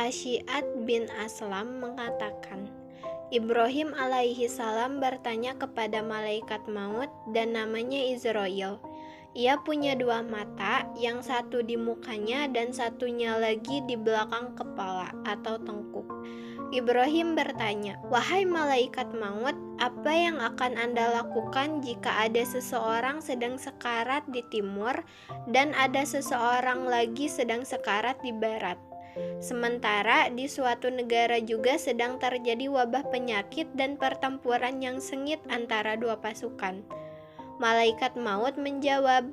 Asyiat bin Aslam mengatakan, Ibrahim alaihi salam bertanya kepada malaikat maut dan namanya Izrail. Ia punya dua mata, yang satu di mukanya dan satunya lagi di belakang kepala atau tengkuk. Ibrahim bertanya, "Wahai malaikat maut, apa yang akan Anda lakukan jika ada seseorang sedang sekarat di timur dan ada seseorang lagi sedang sekarat di barat? Sementara di suatu negara juga sedang terjadi wabah penyakit dan pertempuran yang sengit antara dua pasukan." Malaikat maut menjawab,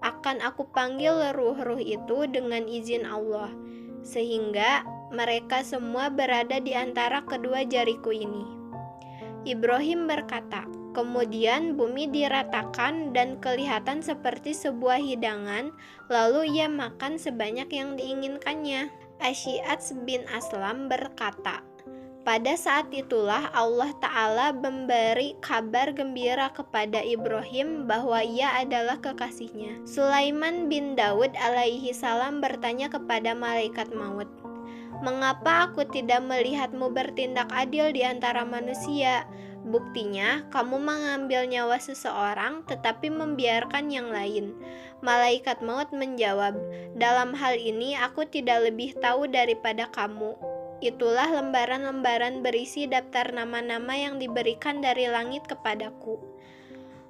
"Akan aku panggil ruh-ruh itu dengan izin Allah, sehingga mereka semua berada di antara kedua jariku ini." Ibrahim berkata, kemudian bumi diratakan dan kelihatan seperti sebuah hidangan, lalu ia makan sebanyak yang diinginkannya. Asyiat bin Aslam berkata, pada saat itulah Allah Ta'ala memberi kabar gembira kepada Ibrahim bahwa ia adalah kekasihnya. Sulaiman bin Daud alaihi salam bertanya kepada malaikat maut, "Mengapa aku tidak melihatmu bertindak adil di antara manusia? Buktinya, kamu mengambil nyawa seseorang tetapi membiarkan yang lain." Malaikat maut menjawab, "Dalam hal ini aku tidak lebih tahu daripada kamu. Itulah lembaran-lembaran berisi daftar nama-nama yang diberikan dari langit kepadaku."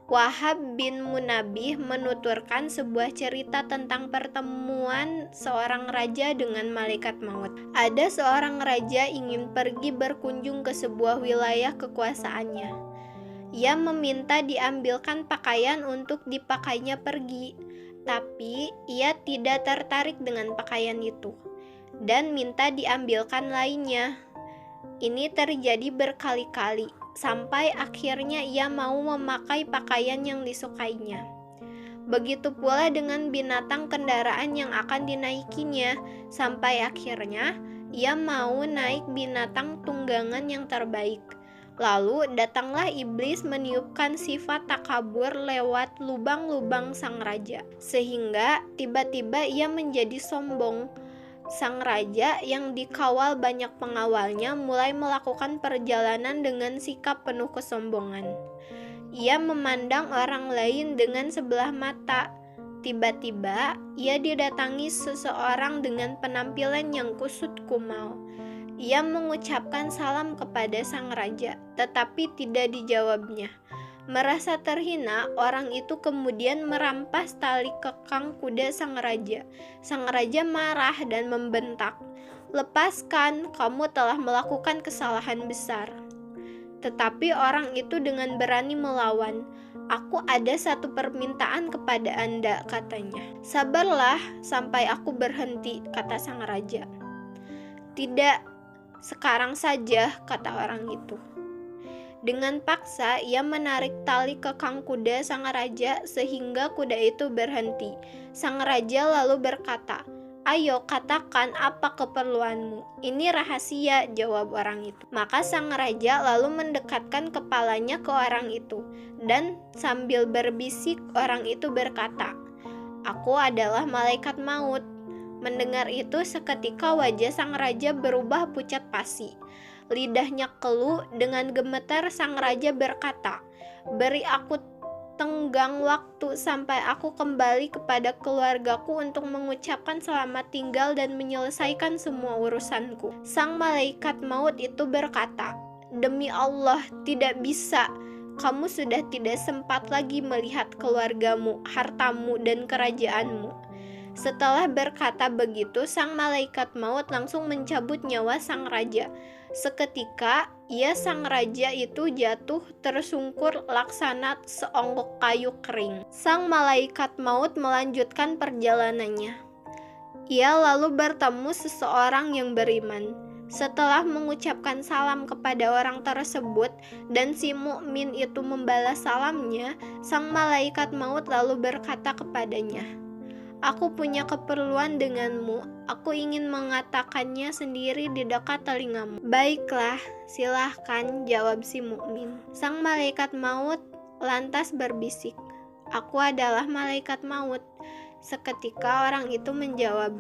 Wahab bin Munabih menuturkan sebuah cerita tentang pertemuan seorang raja dengan malaikat maut. Ada seorang raja ingin pergi berkunjung ke sebuah wilayah kekuasaannya. Ia meminta diambilkan pakaian untuk dipakainya pergi, tapi ia tidak tertarik dengan pakaian itu dan minta diambilkan lainnya. Ini terjadi berkali-kali, sampai akhirnya ia mau memakai pakaian yang disukainya. Begitu pula dengan binatang kendaraan yang akan dinaikinya, sampai akhirnya ia mau naik binatang tunggangan yang terbaik. Lalu datanglah iblis meniupkan sifat takabur lewat lubang-lubang sang raja, sehingga tiba-tiba ia menjadi sombong. Sang raja yang dikawal banyak pengawalnya mulai melakukan perjalanan dengan sikap penuh kesombongan. Ia memandang orang lain dengan sebelah mata. Tiba-tiba ia didatangi seseorang dengan penampilan yang kusut kumal. Ia mengucapkan salam kepada sang raja, tetapi tidak dijawabnya. Merasa terhina, orang itu kemudian merampas tali kekang kuda sang raja. Sang raja marah dan membentak, "Lepaskan, kamu telah melakukan kesalahan besar." Tetapi orang itu dengan berani melawan. "Aku ada satu permintaan kepada Anda," katanya. "Sabarlah sampai aku berhenti," kata sang raja. "Tidak, sekarang saja," kata orang itu. Dengan paksa, ia menarik tali kekang kuda sang raja sehingga kuda itu berhenti. Sang raja lalu berkata, "Ayo katakan apa keperluanmu." "Ini rahasia," jawab orang itu. Maka sang raja lalu mendekatkan kepalanya ke orang itu, dan sambil berbisik orang itu berkata, "Aku adalah malaikat maut." Mendengar itu seketika wajah sang raja berubah pucat pasi. Lidahnya keluh, dengan gemetar sang raja berkata, "Beri aku tenggang waktu sampai aku kembali kepada keluargaku untuk mengucapkan selamat tinggal dan menyelesaikan semua urusanku." Sang malaikat maut itu berkata, "Demi Allah, tidak bisa. Kamu sudah tidak sempat lagi melihat keluargamu, hartamu, dan kerajaanmu." Setelah berkata begitu, sang malaikat maut langsung mencabut nyawa sang raja. Seketika, sang raja itu jatuh tersungkur laksana seonggok kayu kering. Sang malaikat maut melanjutkan perjalanannya. Ia lalu bertemu seseorang yang beriman. Setelah mengucapkan salam kepada orang tersebut dan si mukmin itu membalas salamnya, sang malaikat maut lalu berkata kepadanya, "Aku punya keperluan denganmu. Aku ingin mengatakannya sendiri di dekat telingamu." "Baiklah, silahkan," jawab si mukmin. Sang malaikat maut lantas berbisik, "Aku adalah malaikat maut." Seketika orang itu menjawab,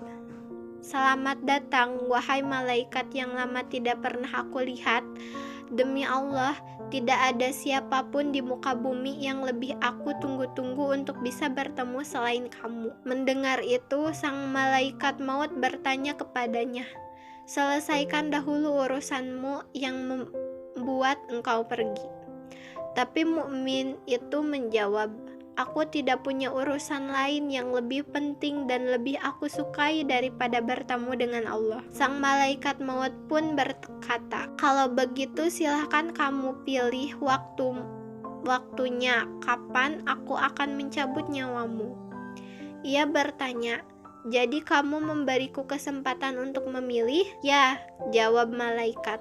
"Selamat datang, wahai malaikat yang lama tidak pernah aku lihat. Demi Allah, tidak ada siapapun di muka bumi yang lebih aku tunggu-tunggu untuk bisa bertemu selain kamu." Mendengar itu, sang malaikat maut bertanya kepadanya, "Selesaikan dahulu urusanmu yang membuat engkau pergi." Tapi mukmin itu menjawab, "Aku tidak punya urusan lain yang lebih penting dan lebih aku sukai daripada bertemu dengan Allah." Sang malaikat maut pun berkata, "Kalau begitu silahkan kamu pilih waktunya kapan aku akan mencabut nyawamu." Ia bertanya, "Jadi kamu memberiku kesempatan untuk memilih?" "Ya," jawab malaikat.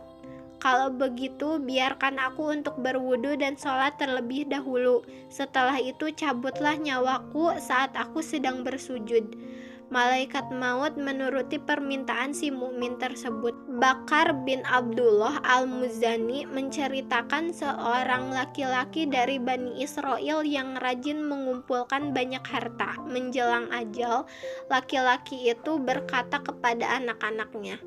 "Kalau begitu, biarkan aku untuk berwudu dan sholat terlebih dahulu. Setelah itu cabutlah nyawaku saat aku sedang bersujud." Malaikat maut menuruti permintaan si mukmin tersebut. Bakar bin Abdullah al-Muzani menceritakan seorang laki-laki dari Bani Israel yang rajin mengumpulkan banyak harta. Menjelang ajal, laki-laki itu berkata kepada anak-anaknya,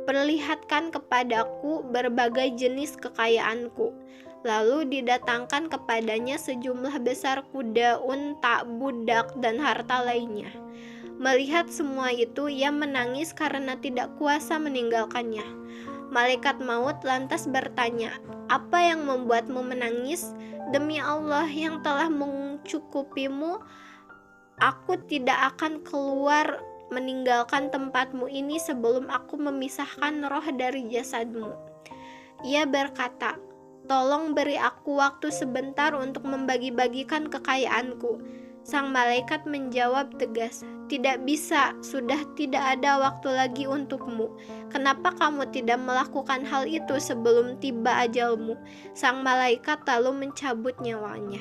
"Perlihatkan kepadaku berbagai jenis kekayaanku." Lalu didatangkan kepadanya sejumlah besar kuda, unta, budak, dan harta lainnya. Melihat semua itu, ia menangis karena tidak kuasa meninggalkannya. Malaikat maut lantas bertanya, "Apa yang membuatmu menangis? Demi Allah yang telah mencukupimu, aku tidak akan keluar meninggalkan tempatmu ini sebelum aku memisahkan roh dari jasadmu." Ia berkata, "Tolong beri aku waktu sebentar untuk membagi-bagikan kekayaanku." Sang malaikat menjawab tegas, "Tidak bisa, sudah tidak ada waktu lagi untukmu. Kenapa kamu tidak melakukan hal itu sebelum tiba ajalmu?" Sang malaikat lalu mencabut nyawanya.